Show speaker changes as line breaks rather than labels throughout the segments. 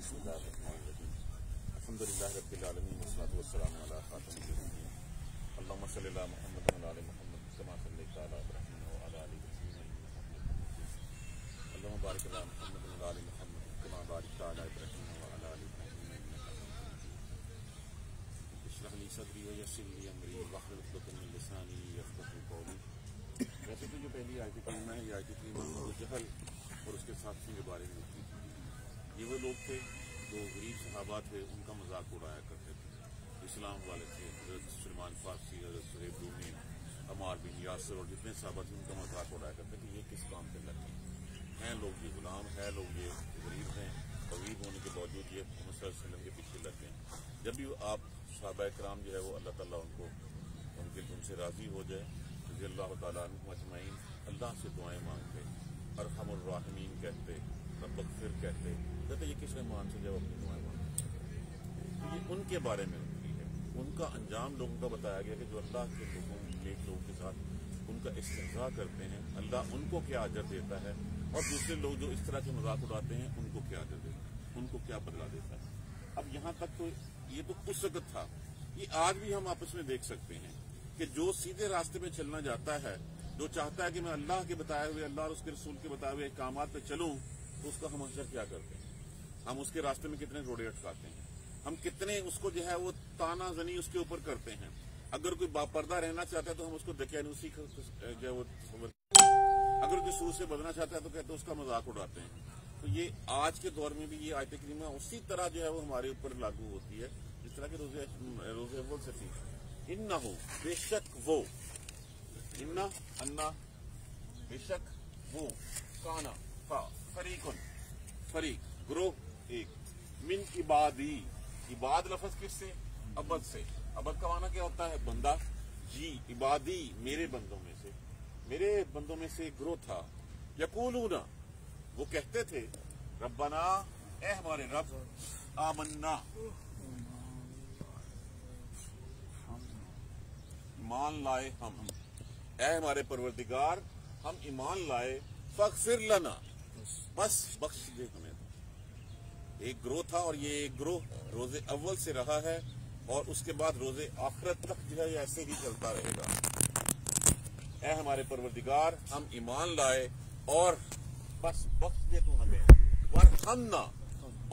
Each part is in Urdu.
بسم اللہ الرحمن الرحیم الحمدللہ رب العالمین والصلاۃ والسلام علی خاتم النبیین اللہم صلی علی محمد وعلی آل محمد کما صلیت علی ابراہیم وعلی آل ابراہیم اللہم بارک علی محمد وعلی آل محمد کما بارکت علی ابراہیم وعلی آل ابراہیم اشرح لی صدری ویسر لی امری واحلل عقدۃ من لسانی یفقہوا قولی۔ ویسے تو جو پہلی آیت کریمہ ہے یہ آیت کریمہ ابو جہل اور اس کے ساتھیوں کے بارے میں ہوتی تھی۔ یہ وہ لوگ تھے جو غریب صحابہ تھے، ان کا مذاق اڑایا کرتے تھے۔ اسلام والے تھے، حضرت سلمان فارسی، حضرت سہیب رومی، عمار بن یاسر اور جتنے صحابہ تھے ان کا مذاق اڑایا کرتے تھے۔ یہ کس کام پہ لگے ہیں لوگ، یہ غلام ہیں لوگ، یہ غریب ہیں، غریب ہونے کے باوجود یہ محمد صلی اللہ علیہ وسلم کے پیچھے لگ گئے۔ جب بھی آپ صحابہ کرام جو ہے وہ اللہ تعالیٰ ان سے راضی ہو جائے، رضی اللہ تعالیٰ عنہم اجمعین، اللہ سے دعائیں مانگتے، ارحم الراحمین کہتے، رب اغفر کہتے یہ کس ایمان سے جب اپنی دعائیں مانگتے تو یہ ان کے بارے میں ہوتی ہے۔ ان کا انجام لوگوں کا بتایا گیا کہ جو اللہ کے لوگوں نیک لوگوں کے ساتھ ان کا استہزاء کرتے ہیں، اللہ ان کو کیا اجر دیتا ہے، اور دوسرے لوگ جو اس طرح کے مذاق اڑاتے ہیں ان کو کیا اجر دیتا ہے، ان کو کیا بدلہ دیتا ہے۔ اب یہاں تک تو یہ تو اس وقت تھا، یہ آج بھی ہم آپس میں دیکھ سکتے ہیں کہ جو سیدھے راستے میں چلنا چاہتا ہے، جو چاہتا ہے کہ میں اللہ کے بتائے ہوئے، اللہ اور اس کے رسول کے بتائے ہوئے احکامات پہ چلوں، تو اس کا ہم اثر کیا کرتے ہیں؟ ہم اس کے راستے میں کتنے روڑے اٹکاتے ہیں، ہم کتنے اس کو جو ہے وہ تانا زنی اس کے اوپر کرتے ہیں۔ اگر کوئی باپردہ رہنا چاہتا ہے تو ہم اس کو دقیانوسی جو ہے وہ اگر کوئی سود سے بدلنا چاہتا ہے تو کہتے ہیں اس کا مذاق اڑاتے ہیں۔ تو یہ آج کے دور میں بھی یہ آیت کریمہ اسی طرح جو ہے وہ ہمارے اوپر لاگو ہوتی ہے جس طرح کہ روزے اول سے تھی۔ انہ بے شک وہ، انا بے شک وہ، کانا فریقن فریق گروہ ایک، من عبادی، عباد لفظ کس سے؟ عبد سے۔ عبد کا معنی کیا ہوتا ہے؟ بندہ۔ جی عبادی میرے بندوں میں سے، میرے بندوں میں سے ایک گروہ تھا، یقولون وہ کہتے تھے، ربنا اے ہمارے رب، آمنا ایمان لائے ہم، اے ہمارے پروردگار ہم ایمان لائے، فاغفر لنا بس بخش دے ہمیں۔ ایک گروہ تھا اور یہ ایک گروہ روزے اول سے رہا ہے اور اس کے بعد روزے آخرت تک جو ہے یہ ایسے ہی چلتا رہے گا۔ اے ہمارے پروردگار ہم ایمان لائے اور بس بخش دے تو ہمیں، ورحمنا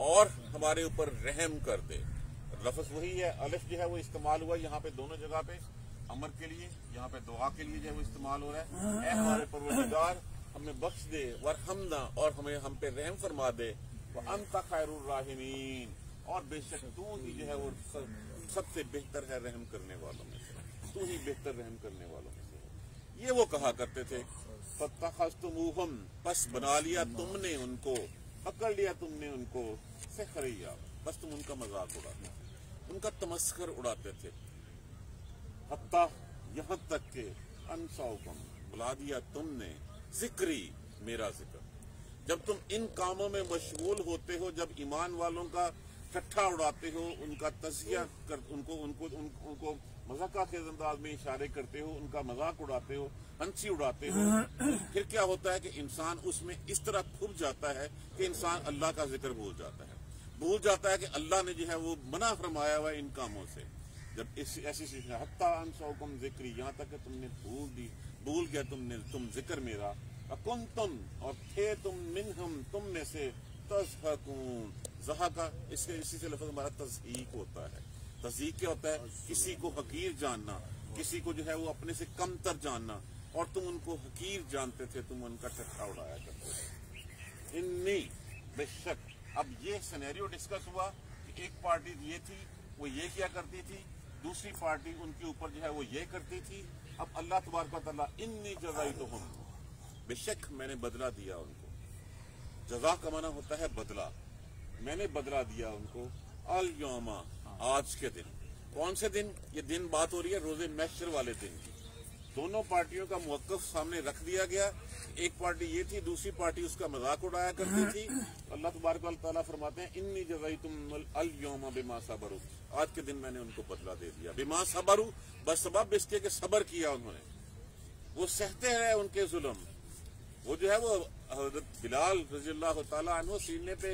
اور ہمارے اوپر رحم کر دے۔ لفظ وہی ہے، الف جو ہے وہ استعمال ہوا یہاں پہ دونوں جگہ پہ، امر کے لیے، یہاں پہ دعا کے لیے جو ہے وہ استعمال ہو رہا ہے۔ اے ہمارے پروردگار ہمیں بخش دے، ورحمنا اور ہم پہ رحم فرما دے، وَأَنْتَ خَيْرُ الرَّاحِمِينَ اور بے شک تو ہی جو ہے وہ سب سے بہتر ہے رحم کرنے والوں میں سے، تو ہی بہتر رحم کرنے والوں میں سے۔ یہ وہ کہا کرتے تھے، فَاتَّخَذْتُمُوهُمْ پس بنا لیا تم نے ان کو، پکڑ لیا تم نے ان کو، سخریا بس تم ان کا مذاق اڑاتے تھے، ان کا تمسخر اڑاتے تھے، حتیٰ یہاں تک کہ انساؤکم بلا دیا تم نے ذکری میرا ذکر۔ جب تم ان کاموں میں مشغول ہوتے ہو، جب ایمان والوں کا ٹھٹھا اڑاتے ہو، ان کا تزکیہ ان کو مذاق کے انداز میں اشارے کرتے ہو، ان کا مذاق اڑاتے ہو، ہنسی اڑاتے ہو، پھر کیا ہوتا ہے کہ انسان اس میں اس طرح پھپ جاتا ہے کہ انسان اللہ کا ذکر بھول جاتا ہے کہ اللہ نے جو ہے وہ منع فرمایا ہوا ہے ان کاموں سے۔ جب ایسی چیز حتیٰ انساؤکم ذکری یہاں تک کہ تم نے بھول گیا تم ذکر میرا، وکنتم اور تھے تم منہم تم میں سے تضحکون، ضحکا اسی سے لفظ ہمارا تضحیک ہوتا ہے۔ تضحیک کیا ہوتا ہے؟ کسی کو حقیر جاننا، کسی کو جو ہے وہ اپنے سے کم تر جاننا، اور تم ان کو حقیر جانتے تھے، تم ان کا ٹھٹھا اڑایا کرتے تھے۔ انی بے شک اب یہ سینیریو ڈسکس ہوا کہ ایک پارٹی یہ تھی وہ یہ کیا کرتی تھی، دوسری پارٹی ان کے اوپر جو ہے وہ یہ کرتی تھی۔ اب اللہ تبارک و تعالیٰ انی جزائتہم بے شک میں نے بدلہ دیا ان کو۔ جزا کا معنی ہوتا ہے بدلہ، میں نے بدلہ دیا ان کو، الیوم آج کے دن۔ کون سے دن؟ یہ دن بات ہو رہی ہے روزے محشر والے دن کی۔ دونوں پارٹیوں کا موقف سامنے رکھ دیا گیا، ایک پارٹی یہ تھی، دوسری پارٹی اس کا مذاق اڑایا کرتی تھی۔ اللہ تبارک و تعالیٰ فرماتے ہیں انی جزیتم الیوم بما صبروا، آج کے دن میں نے ان کو بدلہ دے دیا، بما صبروا بس سبب اس کے کہ صبر کیا انہوں نے، وہ سہتے رہے ان کے ظلم۔ وہ جو ہے وہ حضرت بلال رضی اللہ تعالیٰ عنہ سینے پہ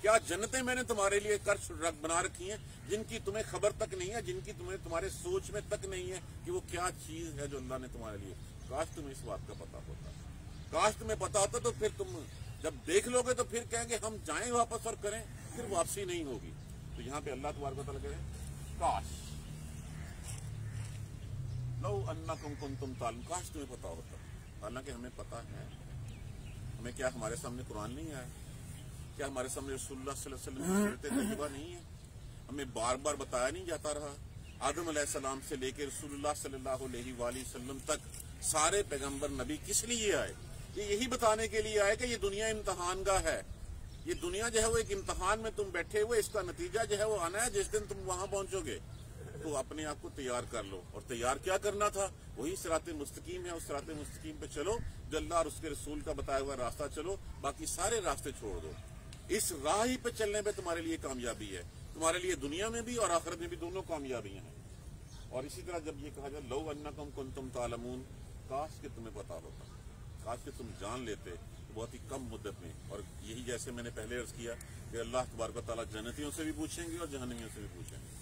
کیا جنتیں میں نے تمہارے لیے بنا رکھی ہیں جن کی تمہیں خبر تک نہیں ہے، جن کی تمہارے سوچ میں تک نہیں ہے کہ وہ کیا چیز ہے جو اللہ نے تمہارے لیے. کاش تمہیں اس بات کا پتا ہوتا، کاش تمہیں پتا ہوتا تو پھر تم جب دیکھ لو گے تو پھر کہیں گے ہم جائیں واپس اور کریں، پھر واپسی نہیں ہوگی. تو یہاں پہ اللہ تبارک و تعالیٰ کہہ رہے ہیں کاش لو انکم کنتم تعلمون، کاش تمہیں پتا ہوتا. حالانکہ ہمیں پتا ہے. ہمیں کیا ہمارے سامنے قرآن نہیں آیا؟ کیا ہمارے سامنے رسول اللہ صلی اللہ علیہ وسلم کی سیرت طیبہ نہیں ہے؟ ہمیں بار بار بتایا نہیں جاتا رہا؟ آدم علیہ السلام سے لے کے رسول اللہ صلی اللہ علیہ وآلہ وسلم تک سارے پیغمبر نبی کس لیے آئے؟ یہ یہی بتانے کے لیے آئے کہ یہ دنیا امتحان گاہ ہے. یہ دنیا جو ہے وہ ایک امتحان میں تم بیٹھے ہوئے، اس کا نتیجہ جو ہے وہ آنا ہے. جس دن تم وہاں پہنچو گے تو اپنے آپ کو تیار کر لو. اور تیار کیا کرنا تھا؟ وہی صراط مستقیم ہے. اس صراط مستقیم پہ چلو جو اللہ اور اس کے رسول کا بتایا ہوا راستہ چلو، باقی سارے راستے چھوڑ دو. اس راہ ہی پہ چلنے پہ تمہارے لیے کامیابی ہے. تمہارے لیے دنیا میں بھی اور آخرت میں بھی دونوں کامیابیاں ہیں. اور اسی طرح جب یہ کہا جائے لو انکم کنتم تعلمون، کاش کہ تمہیں پتا ہوتا، کاش کہ تم جان لیتے بہت ہی کم مدت میں. اور یہی جیسے میں نے پہلے عرض کیا کہ اللہ تبارک و تعالیٰ جنتیوں سے بھی پوچھیں گے اور جہنمیوں سے بھی پوچھیں گے.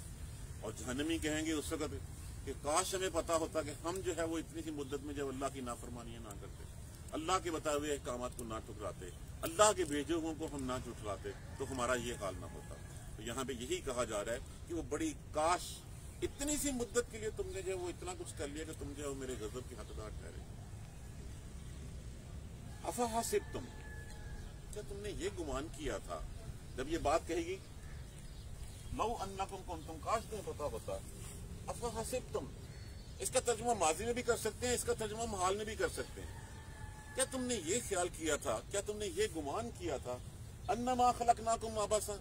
اور جہنمی کہیں گے اس وقت کہ کاش ہمیں پتا ہوتا کہ ہم جو ہے وہ اتنی سی مدت میں جب اللہ کی نافرمانیاں نہ کرتے، اللہ کے بتائے ہوئے احکامات کو نہ ٹکراتے، اللہ کے بھیجے ہوئے کو ہم نہ جھٹلاتے تو ہمارا یہ حال نہ ہوتا. تو یہاں پہ یہی کہا جا رہا ہے کہ وہ بڑی کاش اتنی سی مدت کے لیے تم نے جو وہ اتنا کچھ کر لیا کہ تم جو ہے میرے غضب کے حقدار ٹھہرے. افحسبتم، کیا تم نے یہ گمان کیا تھا جب یہ بات کہے گی لو انکم کنتم، کاش تمہیں پتا ہوتا. افحسبتم اس کا ترجمہ ماضی میں بھی کر سکتے ہیں، اس کا ترجمہ حال میں بھی کر سکتے ہیں. کیا تم نے یہ خیال کیا تھا، کیا تم نے یہ گمان کیا تھا انما خلقناکم عبثا،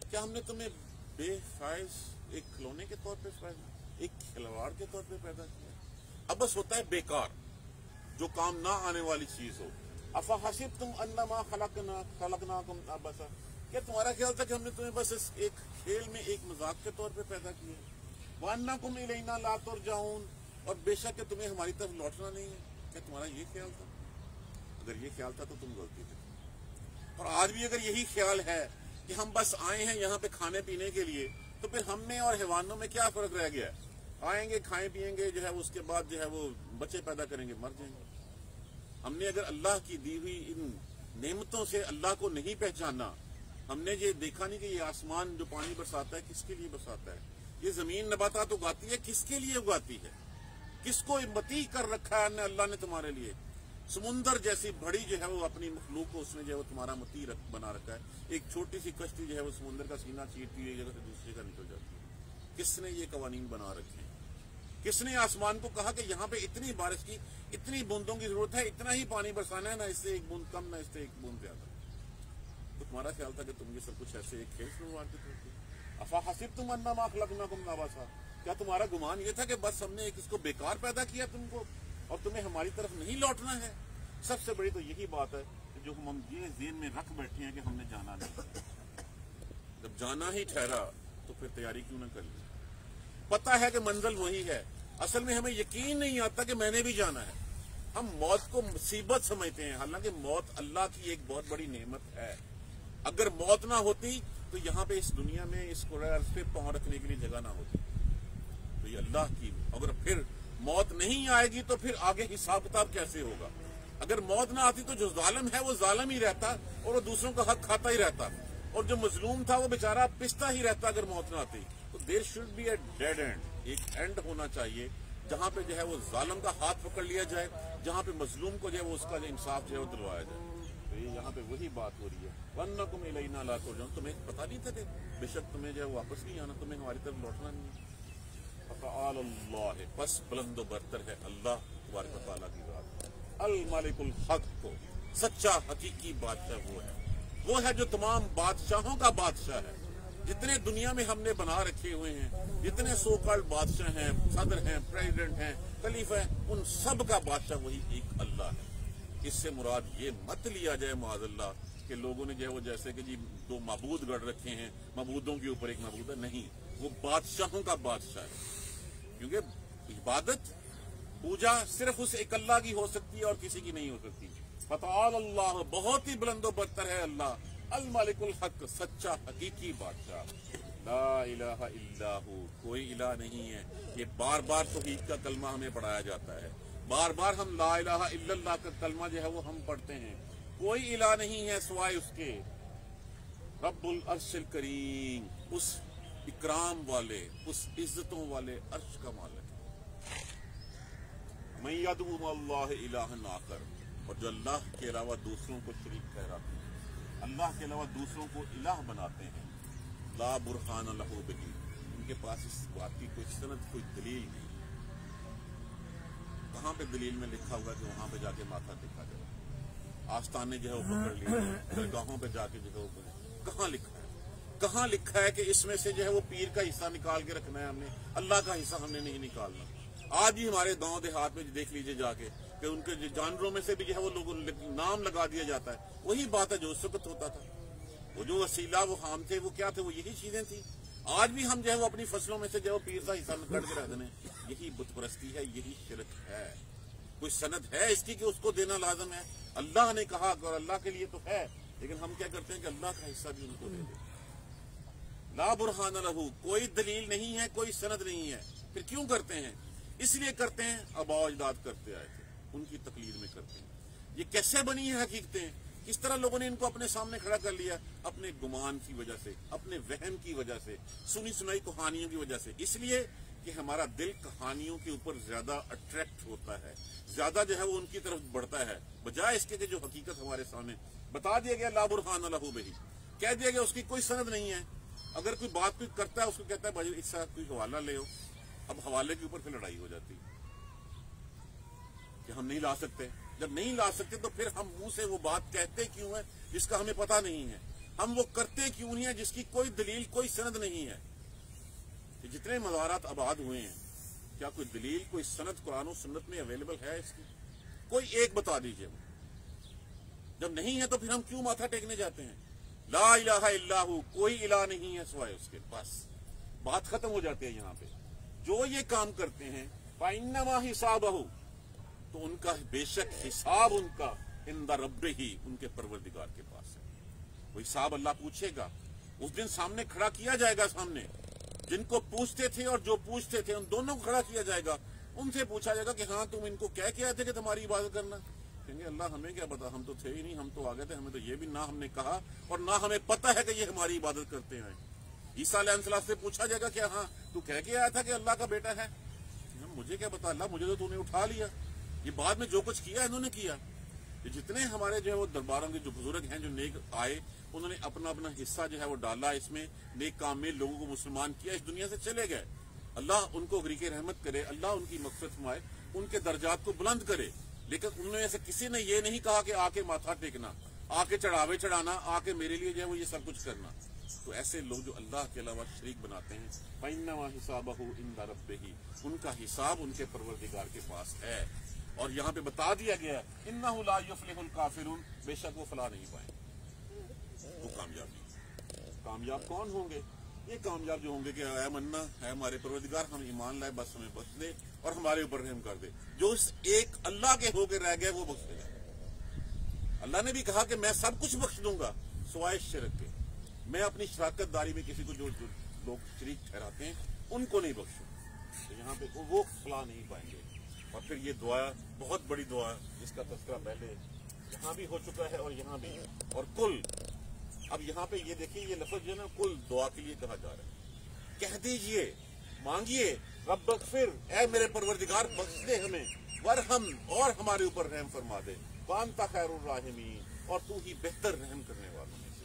کیا ہم نے تمہیں بے فائز ایک کھلونے کے طور پہ، ایک کھلواڑ کے طور پہ پیدا کیا؟ عبث ہوتا ہے بیکار، جو کام نہ آنے والی چیز ہو. افحسبتم انما خلقناکم عبثا، کیا تمہارا خیال تھا کہ ہم نے تمہیں بس ایک کھیل میں ایک مذاق کے طور پہ پیدا کیا؟ وانکم الینا لا ترجعون، اور بے شک کہ تمہیں ہماری طرف لوٹنا نہیں ہے. کیا تمہارا یہ خیال تھا؟ اگر یہ خیال تھا تو تم غلطی تھے. اور آج بھی اگر یہی خیال ہے کہ ہم بس آئے ہیں یہاں پہ کھانے پینے کے لیے، تو پھر ہم میں اور حیوانوں میں کیا فرق رہ گیا ہے؟ آئیں گے، کھائیں پیئیں گے، جو ہے اس کے بعد جو ہے وہ بچے پیدا کریں گے، مر جائیں گے. ہم نے اگر اللہ کی دی ہوئی ان نعمتوں سے اللہ کو نہیں پہچانا، ہم نے یہ دیکھا نہیں کہ یہ آسمان جو پانی برساتا ہے کس کے لیے برساتا ہے، یہ زمین نباتات اگاتی ہے کس کے لیے اگاتی ہے، کس کو متی کر رکھا ہے اللہ نے تمہارے لیے. سمندر جیسی بڑی جو ہے وہ اپنی مخلوق کو اس نے جو ہے وہ تمہارا متی بنا رکھا ہے. ایک چھوٹی سی کشتی جو ہے وہ سمندر کا سینہ چیرتی ہوئی ایک جگہ سے دوسری جگہ نکل جاتی ہے. کس نے یہ قوانین بنا رکھے ہیں؟ کس نے آسمان کو کہا کہ یہاں پہ اتنی بارش کی، اتنی بوندوں کی ضرورت ہے، اتنا ہی پانی برسانا ہے، نہ اس سے ایک بوند کم نہ اس سے ایک بوند زیادہ؟ تو تمہارا خیال تھا کہ تم یہ سب کچھ ایسے ایک کھیل سے مار کے کرتے. افحسبتم انما خلقناکم عبثا، کیا تمہارا گمان یہ تھا کہ بس ہم نے ایک اس کو بیکار پیدا کیا تم کو اور تمہیں ہماری طرف نہیں لوٹنا ہے؟ سب سے بڑی تو یہی بات ہے جو ہم یہ ذہن میں رکھ بیٹھے ہیں کہ ہم نے جانا نہیں. جب جانا ہی ٹھہرا تو پھر تیاری کیوں نہ کر لی؟ پتہ ہے کہ منزل وہی ہے، اصل میں ہمیں یقین نہیں آتا کہ میں نے بھی جانا ہے. ہم موت کو مصیبت سمجھتے ہیں، حالانکہ موت اللہ کی ایک بہت بڑی نعمت ہے. اگر موت نہ ہوتی تو یہاں پہ اس دنیا میں اس کو پہ پاؤں رکھنے کے لیے جگہ نہ ہوتی. تو یہ اللہ کی، اگر پھر موت نہیں آئے گی تو پھر آگے حساب کتاب کیسے ہوگا؟ اگر موت نہ آتی تو جو ظالم ہے وہ ظالم ہی رہتا اور وہ دوسروں کا حق کھاتا ہی رہتا، اور جو مظلوم تھا وہ بیچارہ پستا ہی رہتا اگر موت نہ آتی. تو there should be a dead end, ایک اینڈ ہونا چاہیے جہاں پہ جو ہے وہ ظالم کا ہاتھ پکڑ لیا جائے، جہاں پہ مظلوم کو جو ہے وہ اس کا جو انصاف جو ہے وہ دلوایا جائے. تو یہ یہاں پہ وہی بات ہو رہی ہے. وَأَنَّكُمْ إِلَيْنَا لَا تُرْجَعُونَ، تمہیں پتہ نہیں تھا کہ بے شک تمہیں جو ہے واپس نہیں آنا، تمہیں ہماری طرف لوٹنا نہیں ہے. فَتَعَالَى اللَّهُ، بس بلند و برتر ہے اللہ تبارک و تعالیٰ کی بات. الملک الحق کو، سچا حقیقی بادشاہ وہ ہے جو تمام بادشاہوں کا بادشاہ ہے. جتنے دنیا میں ہم نے بنا رکھے ہوئے ہیں، جتنے سو کالڈ بادشاہ ہیں، صدر ہیں، پریزیڈنٹ ہیں، خلیفہ ہیں، ان سب کا بادشاہ وہی ایک اللہ ہے. اس سے مراد یہ مت لیا جائے معاذ اللہ کہ لوگوں نے جو ہے وہ جیسے کہ جی دو معبود گڑھ رکھے ہیں، معبودوں کے اوپر ایک معبود ہے. نہیں، وہ بادشاہوں کا بادشاہ ہے. کیونکہ عبادت، پوجا صرف اس ایک اللہ کی ہو سکتی ہے اور کسی کی نہیں ہو سکتی. فتعال اللہ، بہت ہی بلند و برتر ہے اللہ. الملک الحق، سچا حقیقی بادشاہ، لا الہ الا ہو، کوئی الہ نہیں ہے۔ یہ بار بار توحید کا کلمہ ہمیں پڑھایا جاتا ہے، بار بار ہم لا الہ الا اللہ کا کلمہ جو ہے وہ ہم پڑھتے ہیں۔ کوئی الہ نہیں ہے سوائے اس کے، رب العرش الکریم، اس اکرام والے، اس عزتوں والے عرش کا مالک۔ من یدعو مع اللہ الہ آخر، اور جو اللہ کے علاوہ دوسروں کو شریک ٹھہراتے ہیں، اللہ کے علاوہ دوسروں کو الہ بناتے ہیں، لا برہان لہ بہ، ان کے پاس اس بات کی کوئی سند، کوئی دلیل نہیں۔ کہاں پہ دلیل میں لکھا ہوا کہ وہاں پہ جا کے ماتھا ٹیکا جائے؟ آستانے جو ہے وہ پکڑ لیے، درگاہوں پہ جا کے جو ہے وہ کہاں لکھا ہے؟ کہاں لکھا ہے کہ اس میں سے جو ہے وہ پیر کا حصہ نکال کے رکھنا ہے ہم نے، اللہ کا حصہ ہم نے نہیں نکالنا؟ آج ہی ہمارے گاؤں دیہات میں دیکھ لیجئے جا کے کہ ان کے جانوروں میں سے بھی جو ہے وہ لوگوں نام لگا دیا جاتا ہے۔ وہی بات ہے جو اس وقت ہوتا تھا، وہ جو وسیلہ وہ خام تھے وہ کیا تھے؟ وہ یہی چیزیں تھیں۔ آج بھی ہم جو ہے وہ اپنی فصلوں میں سے جو ہے وہ پیر کا حصہ کٹ کے رکھ دیں، یہی بت پرستی ہے، یہی شرک ہے۔ کوئی سند ہے اس کی کہ اس کو دینا لازم ہے؟ اللہ نے کہا اور اللہ کے لیے تو ہے، لیکن ہم کیا کرتے ہیں کہ اللہ کا حصہ بھی ان کو دے دیں۔ لا برہان لہ، کوئی دلیل نہیں ہے، کوئی سند نہیں ہے۔ پھر کیوں کرتے ہیں؟ اس لیے کرتے ہیں آباء و اجداد کرتے آئے تھے، ان کی تقلید میں کرتے ہیں۔ یہ کیسے بنی ہیں حقیقتیں؟ کس طرح لوگوں نے ان کو اپنے سامنے کھڑا کر لیا؟ اپنے گمان کی وجہ سے، اپنے وہم کی وجہ سے، سنی سنائی کہانیوں کی وجہ سے۔ اس لیے کہ ہمارا دل کہانیوں کے اوپر زیادہ اٹریکٹ ہوتا ہے، زیادہ جو ہے وہ ان کی طرف بڑھتا ہے، بجائے اس کے کہ جو حقیقت ہمارے سامنے بتا دیا گیا لا برہان لہ بہ، کہہ دیا گیا اس کی کوئی سند نہیں ہے۔ اگر کوئی بات کوئی کرتا ہے اس کو کہتا ہے بھائی اس سے کوئی حوالہ لے ہو، اب حوالے کے اوپر پھر لڑائی ہو جاتی کہ ہم نہیں لا سکتے۔ جب نہیں لا سکتے تو پھر ہم منہ سے وہ بات کہتے کیوں ہیں جس کا ہمیں پتہ نہیں ہے؟ ہم وہ کرتے کیوں نہیں ہے جس کی کوئی دلیل، کوئی سند نہیں ہے؟ کہ جتنے مزارات آباد ہوئے ہیں، کیا کوئی دلیل، کوئی سند قرآن و سنت میں اویلیبل ہے اس کی؟ کوئی ایک بتا دیجئے۔ جب نہیں ہے تو پھر ہم کیوں ماتھا ٹیکنے جاتے ہیں؟ لا الہ الا ہو، کوئی الہ نہیں ہے سوائے اس کے، بس بات ختم ہو جاتی ہے یہاں پہ۔ جو یہ کام کرتے ہیں فَإِنَّمَا حِسَابَهُ، تو ان کا بے شک حساب ان کا عند ربہ، ان کے پروردگار کے پاس ہے۔ وہ حساب اللہ پوچھے گا، اس دن سامنے کھڑا کیا جائے گا، سامنے جن کو پوچھتے تھے اور جو پوچھتے تھے ان دونوں کو کھڑا کیا جائے گا۔ ان سے پوچھا جائے گا کہ ہاں تم ان کو کیا کہہ تھے کہ تمہاری عبادت کرنا؟ کہیں گے اللہ ہمیں کیا پتا، ہم تو تھے ہی نہیں، ہم تو آ گئے تھے، ہمیں تو یہ بھی نہ ہم نے کہا اور نہ ہمیں پتہ ہے کہ یہ ہماری عبادت کرتے ہیں۔ عیسیٰ علیہ السلام سے پوچھا جائے گا کہ ہاں تو کہہ کے آیا تھا کہ اللہ کا بیٹا ہے؟ مجھے کیا پتا اللہ، مجھے تو نے اٹھا لیا، یہ بعد میں جو کچھ کیا انہوں نے کیا۔ یہ جتنے ہمارے جو ہے وہ درباروں کے جو بزرگ ہیں، جو نیک آئے، انہوں نے اپنا اپنا حصہ جو ہے وہ ڈالا اس میں، نیک کام میں لوگوں کو مسلمان کیا، اس دنیا سے چلے گئے۔ اللہ ان کو غریق رحمت کرے، اللہ ان کی مغفرت فرمائے، ان کے درجات کو بلند کرے۔ لیکن ان میں سے کسی نے یہ نہیں کہا کہ آ کے ماتھا ٹیکنا، آ کے چڑھاوے چڑھانا، آ کے میرے لیے جو ہے وہ یہ سب کچھ کرنا۔ تو ایسے لوگ جو اللہ کے علاوہ شریک بناتے ہیں، فَإِنَّمَا حِسَابَهُ عِندَ رَبِّهِ، ان کا حساب ان کے پروردگار کے پاس ہے۔ اور یہاں پہ بتا دیا گیا اِنَّهُ لَا يُفْلِحُ الْكَافِرُونَ، بے شک وہ فلاح نہیں پائیں گے، وہ کامیاب نہیں۔ کامیاب کون ہوں گے؟ یہ کامیاب جو ہوں گے کہ اے منا، اے ہمارے پروردگار ہم ایمان لائے، بس ہمیں بخش دے اور ہمارے اوپر رحم کر دے۔ جو اس ایک اللہ کے ہو کے رہ گئے وہ بخش دے گا۔ اللہ نے بھی کہا کہ میں سب کچھ بخش دوں گا سوائے شرک کے، میں اپنی شراکت داری میں کسی کو جو لوگ شریک ٹھہراتے ہیں ان کو نہیں بخشوں۔ تو یہاں پہ وہ فلاح نہیں پائیں گے۔ اور پھر یہ دعا، بہت بڑی دعا جس کا تذکرہ پہلے یہاں بھی ہو چکا ہے اور یہاں بھی، اور کل، اب یہاں پہ یہ دیکھیے یہ لفظ جو ہے نا کل دعا کے لیے کہا جا رہا ہے۔ کہہ دیجئے، مانگیے، رب اغفر، اے میرے پروردگار بخش دے ہمیں، ورحم، اور ہمارے اوپر رحم فرما دے، وانت خیر الراحمین، اور تو ہی بہتر رحم کرنے والوں میں سے۔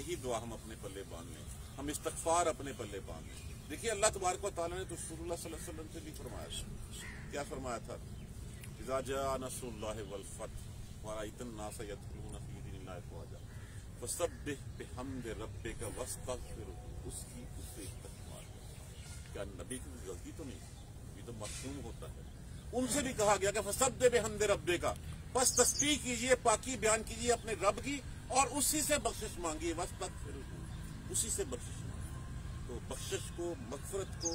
یہی دعا ہم اپنے پلے باندھ لیں، ہم استغفار اپنے پلے باندھ لیں۔ دیکھیے اللہ تبارک و تعالیٰ نے تو رسول اللہ صلی اللہ علیہ وسلم سے بھی فرمایا تھا، کیا فرمایا تھا؟ اذا جاء نصر اللہ والفتح ورأیت الناس يدخلون فی دین اللہ افواجا فسبح بحمد ربک واستغفرہ، اس سے استغفار کر۔ کیا نبی کی غلطی تو نہیں؟ یہ تو معصوم ہوتا ہے۔ ان سے بھی کہا گیا کہ فسبح بحمد ربک، بس تسبیح کیجئے، پاکی بیان کیجئے اپنے رب کی اور اسی سے بخشش مانگیے، واستغفرہ، اسی سے بخشش مانگیے۔ تو بخشش کو، مغفرت کو،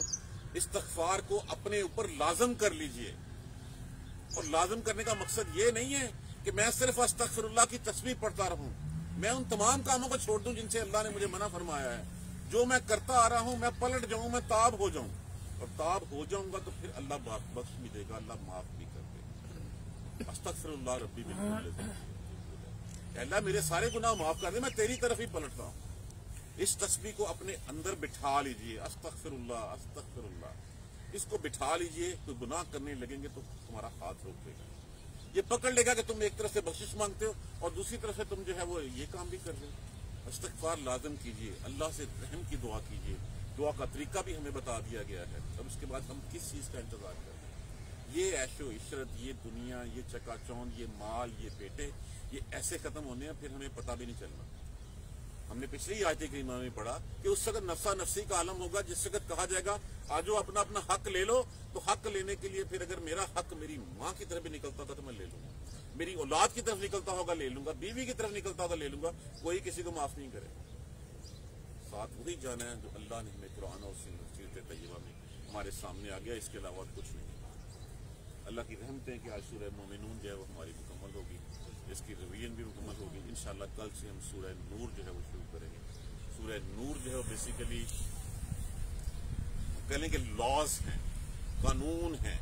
استغفار کو اپنے اوپر لازم کر لیجئے۔ اور لازم کرنے کا مقصد یہ نہیں ہے کہ میں صرف استغفر اللہ کی تسبیح پڑھتا رہوں، میں ان تمام کاموں کو چھوڑ دوں جن سے اللہ نے مجھے منع فرمایا ہے. جو میں کرتا آ رہا ہوں میں پلٹ جاؤں, میں تاب ہو جاؤں, اور تاب ہو جاؤں گا تو پھر اللہ بخش بھی دے گا, اللہ معاف بھی کر دے گا. استغفر اللہ ربی بالکل. اللہ میرے سارے گناہ معاف کر دے, میں تیری طرف ہی پلٹتا ہوں. اس تسبیح کو اپنے اندر بٹھا لیجئے, استغفر اللہ استغفر اللہ. اس کو بٹھا لیجئے. کوئی گناہ کرنے لگیں گے تو تمہارا ہاتھ روک دے گا, یہ پکڑ لے گا کہ تم ایک طرف سے بخشش مانگتے ہو اور دوسری طرف سے تم جو ہے وہ یہ کام بھی کر رہے ہو. استغفار لازم کیجئے, اللہ سے رحم کی دعا کیجئے. دعا کا طریقہ بھی ہمیں بتا دیا گیا ہے. اب اس کے بعد ہم کس چیز کا انتظار کر رہے ہیں؟ یہ عیش و عشرت, یہ دنیا, یہ چکا چوند, یہ مال, یہ بیٹے, یہ ایسے ختم ہونے ہیں پھر ہمیں پتہ بھی نہیں چلنا. ہم نے پچھلی آیت کریمہ میں پڑھا کہ اس وقت نفسا نفسی کا عالم ہوگا, جس وقت کہا جائے گا آجو اپنا اپنا حق لے لو. تو حق لینے کے لیے پھر اگر میرا حق میری ماں کی طرف بھی نکلتا تھا تو میں لے لوں گا, میری اولاد کی طرف نکلتا ہوگا لے لوں گا, بیوی کی طرف نکلتا ہوگا لے لوں گا. کوئی کسی کو معاف نہیں کرے. ساتھ وہی جانا ہے جو اللہ نے ہمیں قرآن اور سیرت طیبہ میں ہمارے سامنے آ گیا, اس کے علاوہ کچھ نہیں. اللہ کی رحمتیں کہ آج سورہ مومنون جو ہے وہ ہماری مکمل ہوگی, اس کی ریویژن بھی مکمل ہوگی. انشاءاللہ کل سے ہم سورہ نور جو ہے وہ شروع کریں گے. سورہ نور جو ہے وہ بیسیکلی کہنے کے لاز ہیں, قانون ہیں,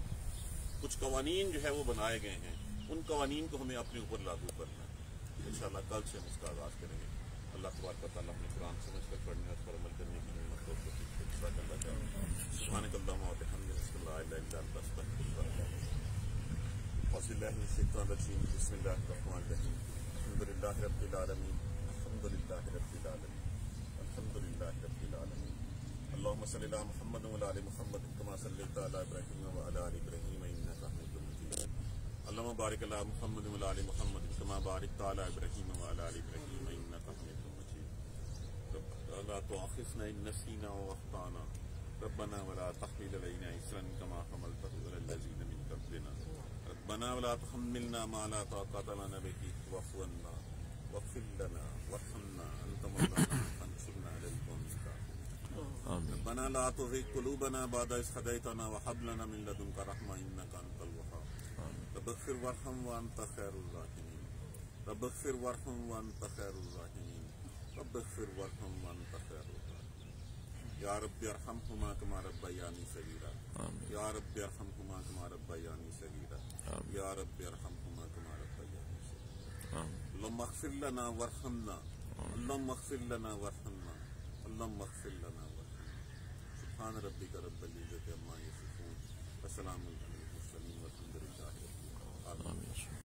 کچھ قوانین جو ہے وہ بنائے گئے ہیں. ان قوانین کو ہمیں اپنے اوپر لاگو کرنا ہے. انشاءاللہ کل سے ہم اس کا آغاز کریں گے. اللہ تبارک و تعالیٰ ہمیں قرآن سمجھ کر پڑھنے اور پر عمل کرنے کی نعمت کو اللہ تعالیٰ. سبحانک اللہم و بحمدک لا الہ الا انت استغفرک و اتوب الیک. اعوذ باللہ من الشیطان الرجیم. بسم اللہ الرحمن الرحیم. الحمد للہ رب العالمین. الحمد للہ رب العالمین. الحمد للہ رب العالمین. اللہم صلی علی محمد و علی محمد کما صلیت علی ابراہیم و علی آل ابراہیم انک حمید مجید. اللہم بارک علی محمد و علی محمد کما بارکت علی ابراہیم و علی آل ابراہیم انک حمید مجید. لا تؤاخذنا ان نسینا واخطانا ربنا ولا تحمل علينا إصرا كما حملته على الذين من قبلنا ربنا ولا تحملنا ما لا طاقة لنا به واعف عنا واغفر لنا وارحمنا أنت مولانا فانصرنا على القوم الكافرين. ربنا لا تزغ قلوبنا بعد إذ هديتنا وهب لنا من لدنك رحمة إنك أنت الوهاب. رب اغفر وارحم وأنت خير الراحمين. رب اغفر وارحم وأنت خير الراحمين. رب اغفر وارحم وأنت خير الراحمين. یا رب ارحمہما کما ربیانی صغیرا. یا رب ارحمہما کما ربیانی صغیرا. یا رب ارحمہما کما ربیانی صغیرا. اللہم اغفر لنا وارحمنا. اللہم اغفر لنا وارحمنا. اللہم اغفر لنا وارحمنا. سبحان ربک رب العزۃ عما یصفون وسلام علی المرسلین والحمد للہ رب العالمین.